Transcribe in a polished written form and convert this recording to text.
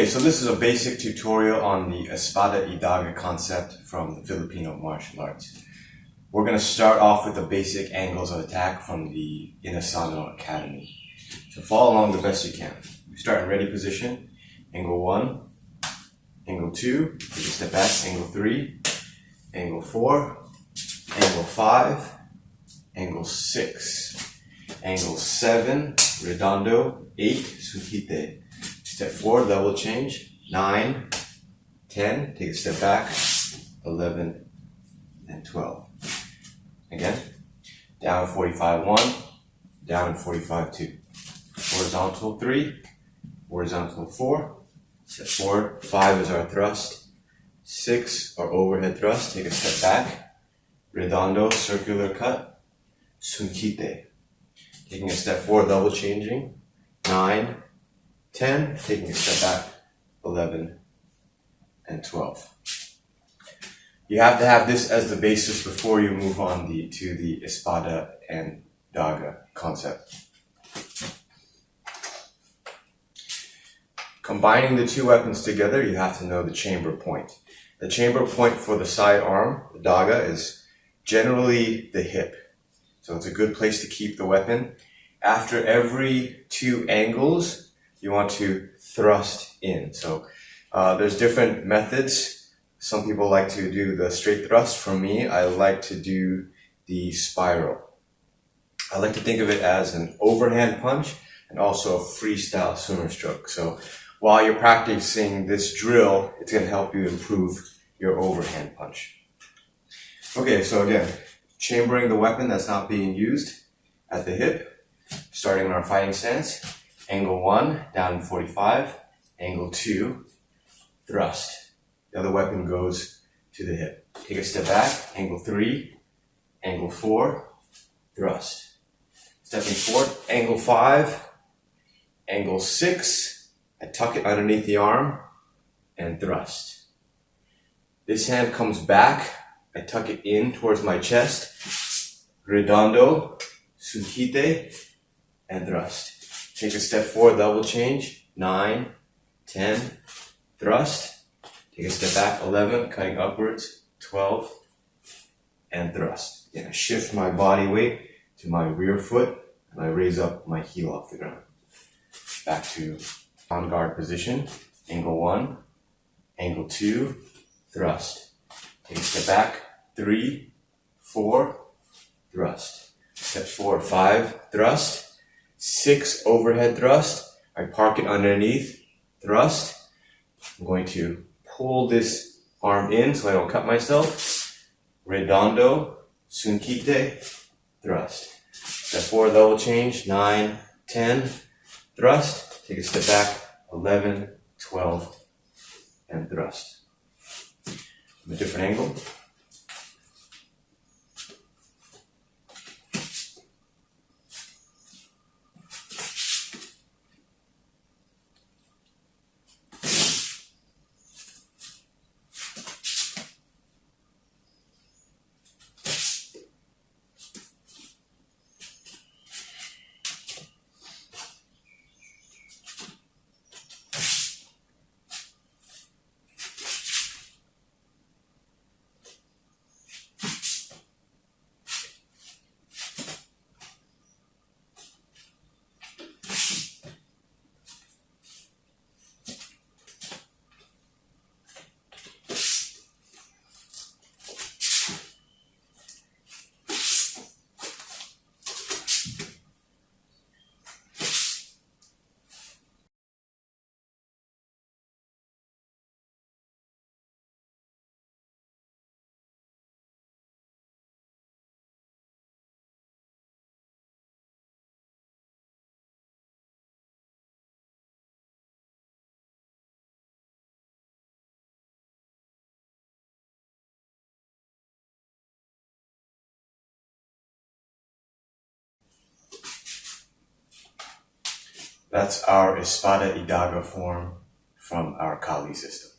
Okay, so this is a basic tutorial on the Espada y Daga concept from the Filipino martial arts. We're going to start off with the basic angles of attack from the Inasano Academy. So follow along the best you can. We start in ready position, angle 1, angle 2, take a step back, angle 3, angle 4, angle 5, angle 6, angle 7, redondo, 8, sukite. Step forward, level change, 9, 10, take a step back, 11, and 12. Again, down 45, 1, down 45, 2. Horizontal 3, horizontal 4, step forward, 5 is our thrust, 6 our overhead thrust, take a step back, redondo, circular cut, sunkite. Taking a step forward, level changing, 9, 10, taking a step back, 11, and 12. You have to have this as the basis before you move on to the Espada and Daga concept. Combining the two weapons together, you have to know the chamber point. The chamber point for the sidearm, the Daga, is generally the hip. So it's a good place to keep the weapon. After every 2 angles, you want to thrust in. So there's different methods. Some people like to do the straight thrust. For me, I like to do the spiral. I like to think of it as an overhand punch and also a freestyle swimmer stroke. So while you're practicing this drill, it's going to help you improve your overhand punch. Okay, so again, chambering the weapon that's not being used at the hip, starting in our fighting stance. Angle 1, down in 45. Angle 2, thrust. The other weapon goes to the hip. Take a step back. Angle 3, angle 4, thrust. Stepping forward. Angle 5, angle 6. I tuck it underneath the arm and thrust. This hand comes back. I tuck it in towards my chest. Redondo, sunkite, and thrust. Take a step forward, level change, 9, 10, thrust. Take a step back, 11, cutting upwards, 12, and thrust. Again, I shift my body weight to my rear foot, and I raise up my heel off the ground. Back to on guard position, angle 1, angle 2, thrust. Take a step back, 3, 4, thrust. Step forward, 5, thrust. 6 overhead thrust. I park it underneath, thrust. I'm going to pull this arm in so I don't cut myself. Redondo, sunkite, thrust. Step forward, level change, 9, 10, thrust. Take a step back, 11, 12, and thrust. From a different angle. That's our Espada y Daga form from our Kali system.